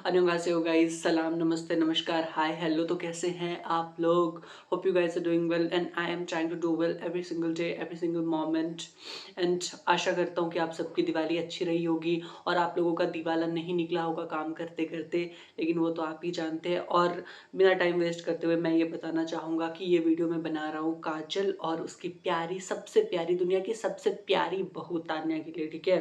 अन्योन्हासेयो guys, सलाम, नमस्ते, नमस्कार, हाय, हेलो। तो कैसे हैं आप लोग? Hope you guys are doing well and I am trying to do well every single day, every single moment. And आशा करता हूँ कि आप सबकी दिवाली अच्छी रही होगी और आप लोगों का दिवाला नहीं निकला होगा काम करते करते, लेकिन वो तो आप ही जानते हैं। और बिना टाइम वेस्ट करते हुए मैं ये बताना चाहूँगा कि ये वीडियो मैं बना रहा हूँ काजल और उसकी प्यारी, सबसे प्यारी, दुनिया की सबसे प्यारी बहू तान्या के लिए, ठीक है?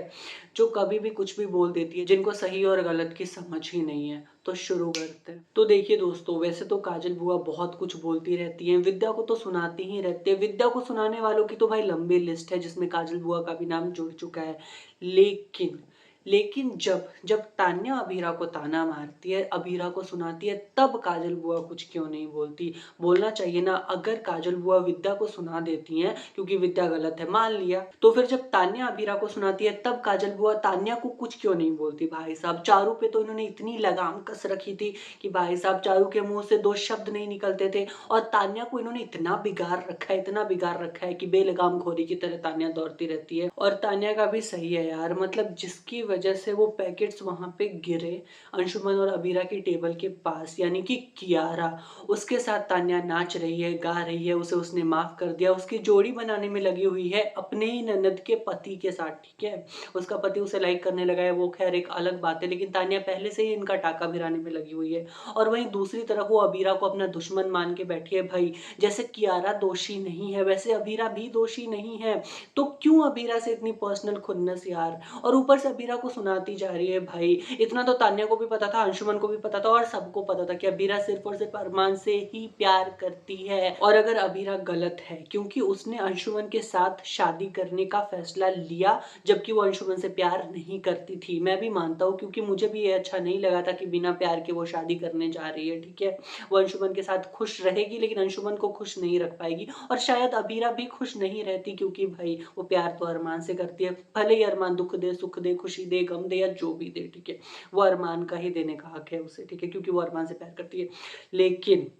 जो कभी भी कुछ भी बोल देती है, जिनको सही और गलत की समझ ही नहीं है। तो शुरू करते हैं। तो देखिए दोस्तों, वैसे तो काजल बुआ बहुत कुछ बोलती रहती हैं, विद्या को तो सुनाती ही रहती है। विद्या को सुनाने वालों की तो भाई लंबी लिस्ट है, जिसमें काजल बुआ का भी नाम जुड़ चुका है। लेकिन लेकिन जब जब तान्या अभीरा को ताना मारती है, अभीरा को सुनाती है, तब काजल बुआ कुछ क्यों नहीं बोलती? बोलना चाहिए ना। अगर काजल बुआ विद्या को सुना देती हैं क्योंकि विद्या गलत है, मान लिया, तो फिर जब तान्या अभीरा को सुनाती है तब काजल बुआ तान्या को कुछ क्यों नहीं बोलती? भाई साहब, चारू पे तो इन्होंने इतनी लगाम कस रखी थी कि भाई साहब चारू के मुंह से दो शब्द नहीं निकलते थे, और तान्या को इन्होंने इतना बिगाड़ रखा है, इतना बिगाड़ रखा है कि बेलगाम घोड़ी की तरह तान्या दौड़ती रहती है। और तान्या का भी सही है यार, मतलब जिसकी वजह से वो पैकेट्स वहां पे गिरे अंशुमन और अबीरा की टेबल के पास, यानी कि कियारा, उसके साथ तान्या नाच रही है, गा रही है, उसे उसने माफ कर दिया, उसकी जोड़ी बनाने में लगी हुई है अपने ही ननद के पति के साथ, ठीक है? उसका पति उसे लाइक करने लगा है, वो खैर एक अलग बात है, लेकिन तान्या पहले से ही इनका टाका भिराने में लगी हुई है। और वहीं दूसरी तरफ वो अबीरा को अपना दुश्मन मान के बैठी है। भाई, जैसे कियारा दोषी नहीं है वैसे अबीरा भी दोषी नहीं है, तो क्यों अबीरा से इतनी पर्सनल खुन्नस यार? और ऊपर से अबीरा को सुनाती जा रही है। भाई, इतना तो तान्या को भी पता था, अंशुमन को भी पता था, और सबको पता था कि अबीरा सिर्फ और सिर्फ अरमान से ही प्यार करती है। और अगर अबीरा गलत है क्योंकि उसने अंशुमन के साथ शादी करने का फैसला लिया, जबकि वो अंशुमन से प्यार नहीं करती थी, मैं भी मानता हूँ, क्योंकि मुझे भी ये अच्छा नहीं लगा था कि बिना प्यार के वो शादी करने जा रही है, ठीक है? वो अंशुमन के साथ खुश रहेगी लेकिन अंशुमन को खुश नहीं रख पाएगी, और शायद अबीरा भी खुश नहीं रहती, क्योंकि भाई वो प्यार तो अरमान से करती है, भले ही अरमान दुख दे, सुख दे, खुशी दे, गम दे, या जो भी दे, ठीक है? वो अरमान का ही देने का हक है उसे, ठीक है? क्योंकि वो अरमान से प्यार करती है। लेकिन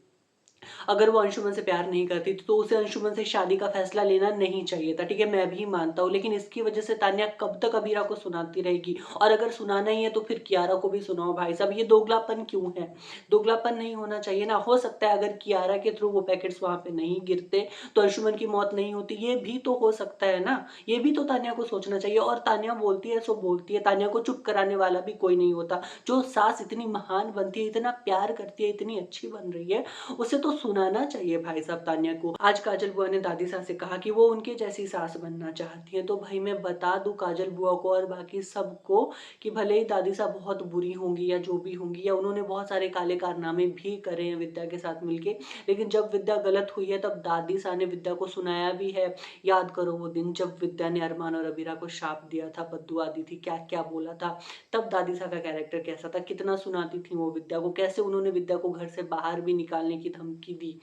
अगर वो अंशुमन से प्यार नहीं करती तो उसे अंशुमन से शादी का फैसला लेना नहीं चाहिए था, ठीक है? मैं भी मानता हूँ, लेकिन इसकी वजह से तान्या कब तक अबीरा को सुनाती रहेगी? और अगर सुनाना ही है तो फिर कियारा को भी सुनाओ। भाई साहब, ये दोगलापन क्यों है? दोगलापन नहीं होना चाहिए ना। हो सकता है अगर कियारा के थ्रू वो पैकेट्स वहां पे नहीं गिरते तो अंशुमन की मौत नहीं होती, ये भी तो हो सकता है ना। ये भी तो तान्या को सोचना चाहिए। और तान्या बोलती है सो बोलती है, तान्या को चुप कराने वाला भी कोई नहीं होता। जो सास इतनी महान बनती है, इतना प्यार करती है, इतनी अच्छी बन रही है, उसे तो सुनाना चाहिए भाई साहब तान्या को। आज काजल बुआ ने दादी सास से कहा कि वो उनके जैसी सास बनना चाहती है, तो भाई मैं बता दूं काजल बुआ को और बाकी सबको कि भले ही दादी साहब बहुत बुरी होंगी या जो भी होंगी, या उन्होंने बहुत सारे काले कारनामे भी करे हैं विद्या के साथ मिलके, लेकिन जब विद्या गलत हुई है तब दादी साहब ने विद्या को सुनाया भी है। याद करो वो दिन जब विद्या ने अरमान और अबीरा को शाप दिया था, बद्दुआ दी थी, क्या क्या बोला था। तब दादी साहब का कैरेक्टर कैसा था, कितना सुनाती थी वो विद्या को, कैसे उन्होंने विद्या को घर से बाहर भी निकालने की धमकी दी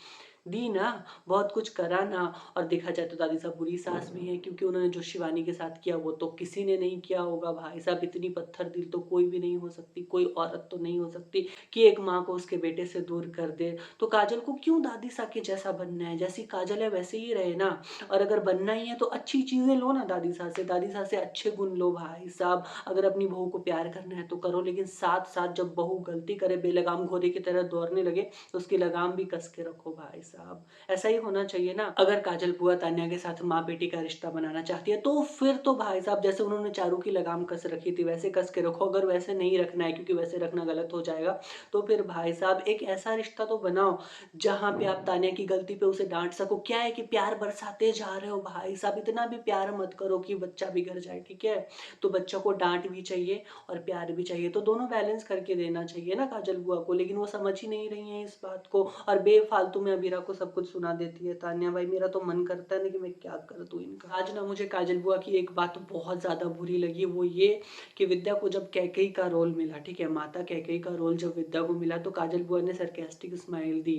दी ना, बहुत कुछ करा ना। और देखा जाए तो दादी साहब बुरी सास भी है, क्योंकि उन्होंने जो शिवानी के साथ किया वो तो किसी ने नहीं किया होगा। भाई साहब, इतनी पत्थर दिल तो कोई भी नहीं हो सकती, कोई औरत तो नहीं हो सकती कि एक माँ को उसके बेटे से दूर कर दे। तो काजल को क्यों दादी साहब के जैसा बनना है? जैसी काजल है वैसे ही रहे ना। और अगर बनना ही है तो अच्छी चीजें लो ना दादी साहब से, दादी साहब से अच्छे गुण लो भाई साहब। अगर अपनी बहू को प्यार करना है तो करो, लेकिन साथ साथ जब बहू गलती करे, बेलगाम घोड़े की तरह दौड़ने लगे, तो उसकी लगाम भी कस के रखो भाई साहब। ऐसा ही होना चाहिए ना। अगर काजल बुआ तान्या के साथ माँ बेटी का रिश्ता बनाना चाहती है तो फिर तो भाई साहब जैसे उन्होंने चारू की लगाम कस रखी थी वैसे कस के रखो। अगर वैसे नहीं रखना है, क्योंकि वैसे रखना गलत हो जाएगा, तो फिर भाई साहब एक ऐसा रिश्ता तो बनाओ जहां पे आप तान्या की गलती पे उसे डांट सको। क्या है कि प्यार बरसाते जा रहे हो भाई साहब, इतना भी प्यार मत करो कि बच्चा बिगड़ जाए, ठीक है? तो बच्चों को डांट भी चाहिए और प्यार भी चाहिए, तो दोनों बैलेंस करके देना चाहिए ना काजल बुआ को, लेकिन वो समझ ही नहीं रही है इस बात को, और बेफालतू में अबीरा को सब कुछ सुना देती है तान्या। भाई मेरा तो मन करता है ना कि मैं क्या कर दूं इनका। आज ना मुझे काजल बुआ की एक बात बहुत ज्यादा बुरी लगी, वो ये कि विद्या को जब कैकेयी का रोल मिला, ठीक है, माता कैकेयी का रोल जब विद्या को मिला, तो काजल बुआ ने सरकास्टिक स्माइल दी।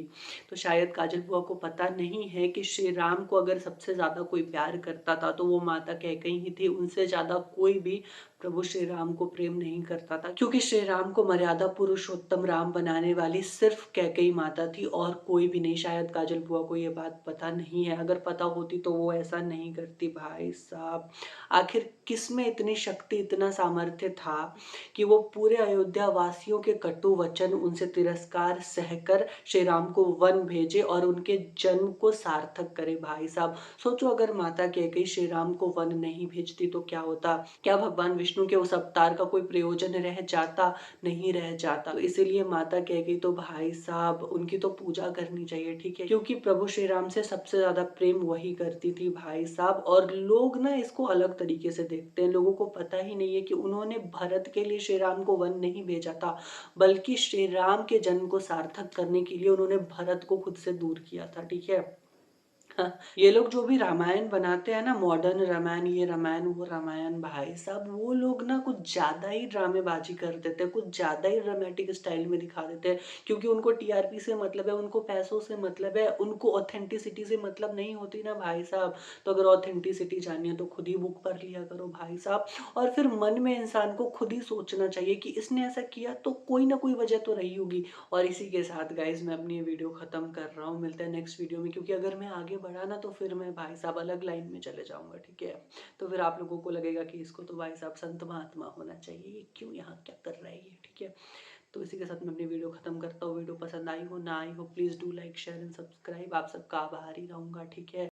तो शायद काजल बुआ को पता नहीं है कि श्री राम को अगर सबसे ज्यादा कोई प्यार करता था तो वो माता कैकेयी ही थी, उनसे ज्यादा कोई भी प्रभु श्री राम को प्रेम नहीं करता था, क्योंकि श्री राम को मर्यादा पुरुषोत्तम राम बनाने वाली सिर्फ कैकेयी माता थी और कोई भी नहीं। शायद काजल बुआ को ये बात पता नहीं है, अगर पता होती तो वो ऐसा नहीं करती भाई साहब। आखिर किस में इतनी शक्ति, इतना सामर्थ्य था कि वो पूरे अयोध्या वासियों के कटु वचन, उनसे तिरस्कार सहकर श्री राम को वन भेजे और उनके जन्म को सार्थक करे। भाई साहब सोचो, अगर माता कैकेयी श्री राम को वन नहीं भेजती तो क्या होता? क्या भगवान विष्णु के उस अवतार का कोई प्रयोजन रह जाता? नहीं रह जाता। तो इसीलिए माता कैकेयी तो भाई साहब उनकी तो पूजा करनी चाहिए, ठीक है, क्योंकि प्रभु श्री राम से सबसे ज्यादा प्रेम वही करती थी भाई साहब। और लोग ना इसको अलग तरीके से देखते हैं, लोगों को पता ही नहीं है कि उन्होंने भरत के लिए श्री राम को वन नहीं भेजा था, बल्कि श्री राम के जन्म को सार्थक करने के लिए उन्होंने भरत को खुद से दूर किया था, ठीक है। हाँ, ये लोग जो भी रामायण बनाते हैं ना, मॉडर्न रामायण, ये रामायण वो रामायण, भाई साहब वो लोग ना कुछ ज्यादा ही ड्रामेबाजी कर देते हैं, कुछ ज्यादा ही ड्रामेटिक स्टाइल में दिखा देते हैं, क्योंकि उनको टीआरपी से मतलब है, उनको पैसों से मतलब है, उनको ऑथेंटिसिटी से मतलब नहीं होती ना भाई साहब। तो अगर ऑथेंटिसिटी जाननी है तो खुद ही बुक पढ़ लिया करो भाई साहब। और फिर मन में इंसान को खुद ही सोचना चाहिए कि इसने ऐसा किया तो कोई ना कोई वजह तो रही होगी। और इसी के साथ गाइज मैं अपनी ये वीडियो खत्म कर रहा हूँ, मिलते हैं नेक्स्ट वीडियो में, क्योंकि अगर मैं आगे बढ़ा ना तो फिर मैं भाई साहब अलग लाइन में चले जाऊंगा, ठीक है। तो फिर आप लोगों को लगेगा कि इसको तो भाई साहब संत महात्मा होना चाहिए, ये क्यों यहाँ क्या कर रहा है ये, ठीक है। तो इसी के साथ मैं अपनी वीडियो खत्म करता हूँ। वीडियो पसंद आई हो ना आई हो, please do like share and subscribe. आप सबका आभारी रहूंगा, ठीक है।